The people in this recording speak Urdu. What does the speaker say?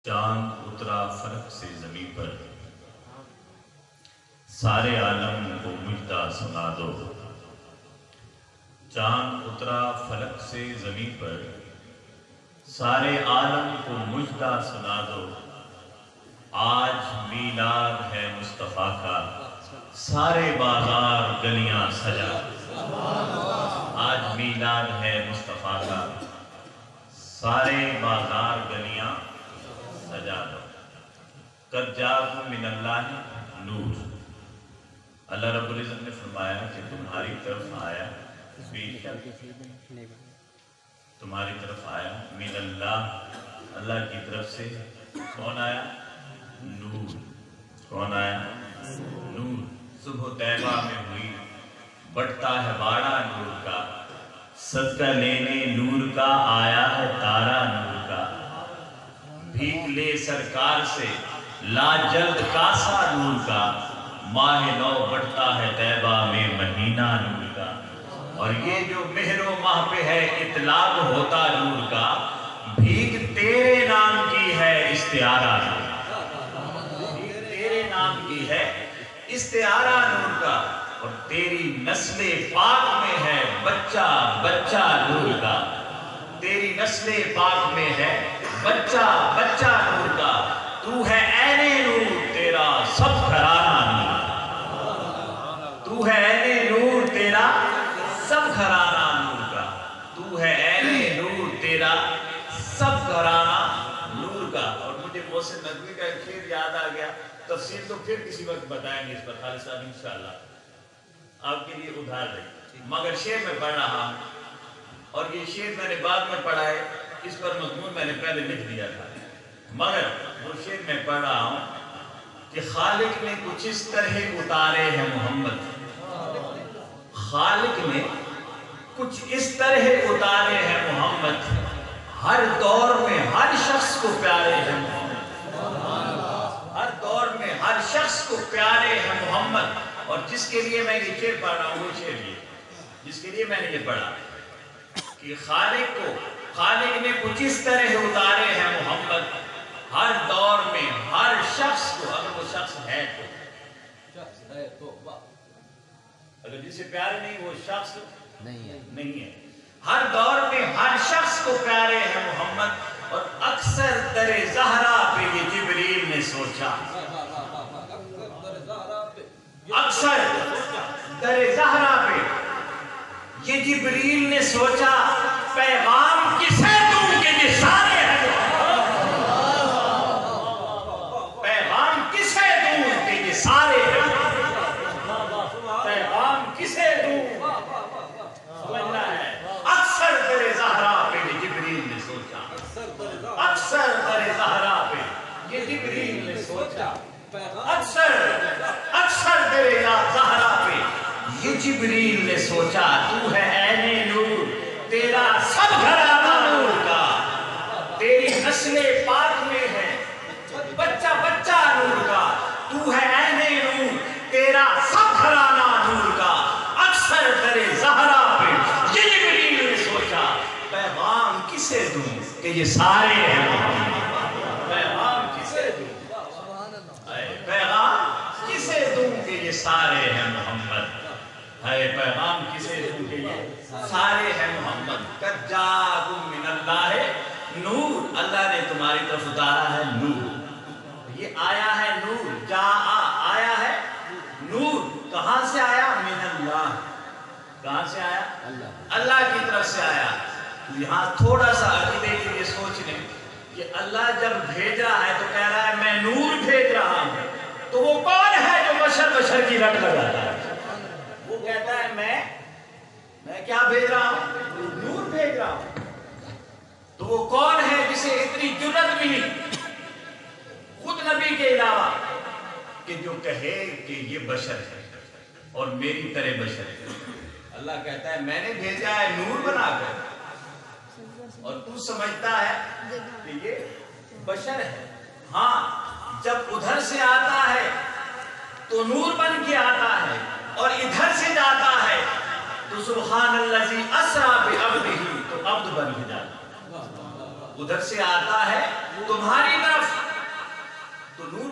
چاند اترا فلک سے زمین پر، سارے عالم کو مجدہ سنا دو۔ چاند اترا فلک سے زمین پر، سارے عالم کو مجدہ سنا دو۔ آج میلاد ہے مصطفیٰ کا، سارے بازار گلیاں سجا دو۔ آج میلاد ہے مصطفیٰ کا، سارے بازار گلیاں سجا دو۔ قد جاءکم من اللہ نور، اللہ رب العزت نے فرمایا کہ تمہاری طرف آیا، بے شک تمہاری طرف آیا، من اللہ، اللہ کی طرف سے کون آیا؟ نور۔ کون آیا؟ نور۔ صبح طیبہ میں ہوئی، بڑھتا ہے باڑا نور کا، صدقہ لینے نور کا آیا ہے تارا نور کا۔ بھیک لے سرکار سے لا جلد کاسا نور کا، ماہ نو بڑھتا ہے طیبہ میں مہینہ نور کا۔ اور یہ جو مہر و ماہ پہ ہے اطلاق ہوتا نور کا، بھیک تیرے نام کی ہے استعارہ نور کا، تیرے نام کی ہے استعارہ نور کا۔ اور تیری نسل پاک میں ہے بچہ بچہ نور کا، تیری نسل پاک میں ہے بچہ بچہ نور کا۔ تو ہے عین نور تیرا سب گھرانہ نور کا، تو ہے عین نور تیرا سب گھرانہ نور کا، تو ہے عین نور تیرا سب گھرانہ نور کا۔ اور مجھے محسن ندوی کا ایک شعر یاد آ گیا، تفصیل تو پھر کسی وقت بتائیں گے اس پر خالد صاحب انشاءاللہ، آپ کے لیے ادھار دیں، مگر شعر میں پڑھ رہا ہوں اور یہ شعر میں نے بعد میں پڑھا ہے، اس پر مضمون میں نے پہلے لکھ دیا تھا، مگر وہ شعر میں پڑھ رہا ہوں کہ خالق نے کچھ اس طرح اتارے ہیں محمد، خالق نے کچھ اس طرح اتارے ہیں محمد، ہر دور میں ہر شخص کو پیارے ہیں محمد، ہر دور میں ہر شخص کو پیارے ہیں محمد۔ اور جس کے لیے میں یہ شعر پڑھ رہا ہوں وہ شعر یہ، جس کے لیے میں نے یہ پڑھا کہ خالق نے کچھ اس طرح اتارے ہیں محمد، ہر دور میں ہر شخص کو، اگر وہ شخص ہے تو اگر جسے پیارے نہیں وہ شخص نہیں ہے، ہر دور میں ہر شخص کو پیارے ہیں محمد۔ اور اکثر در زہرا پہ یہ جبریل نے سوچا، اکثر در زہرا پہ یہ جبریل نے سوچا، پیغام کسے دوں کہ یہ سارے ہیں، پیغام کسے دوں کہ یہ سارے ہیں، پیغام کسے دوں، سمجھنا ہے۔ اکثر در زہرا پہ یہ جبریل نے سوچا، اکثر در زہرا پہ یہ جبریل نے سوچا، اکثر در زہرا پہ یہ جبریل نے سوچا، تو ہے عین نور تیرا سب گھرانہ نور کا، تیری نسل پاک میں ہے بچہ بچہ نور کا، تو ہے عین نور تیرا سب گھرانہ نور کا۔ اکثر در زہرا پہ یہ جبریل نے سوچا، پیغام کسے دوں کہ یہ سارے ہیں محمد، پیغام کسے دوں، پیغام کسے دوں کہ یہ سارے ہیں محمد، ہے پیغام کسے دوں کہ یہ سارے ہیں محمد۔ قد جاءکم من اللہ نور، اللہ نے تمہاری طرف اتارا ہے نور، یہ آیا ہے نور، آیا ہے نور، کہاں سے آیا؟ من اللہ، کہاں سے آیا؟ اللہ کی طرف سے آیا۔ یہاں تھوڑا سا عقیدے کے لیے سوچ لیں کہ اللہ جب بھیج رہا ہے تو کہہ رہا ہے میں نور بھیج رہا ہوں، تو وہ کون ہے جو بشر کی رٹ لگاتا ہے؟ وہ کہتا ہے میں کیا بھیج رہا ہوں؟ نور بھیج رہا ہوں۔ تو وہ کون ہے جسے اتنی جرأت ملی خود نبی کے علاوہ کہ جو کہے کہ یہ بشر ہے اور میری طرح بشر ہے؟ اللہ کہتا ہے میں نے بھیجا ہے نور بنا کر، اور تو سمجھتا ہے کہ یہ بشر ہے۔ ہاں جب ادھر سے آتا ہے تو نور بن کے آتا ہے، اور ادھر سے جاتا ہے تو سبحان الذی اسریٰ بعبدہ تو عبد بن کے جاتا ہے۔ ادھر سے آتا ہے تمہاری طرف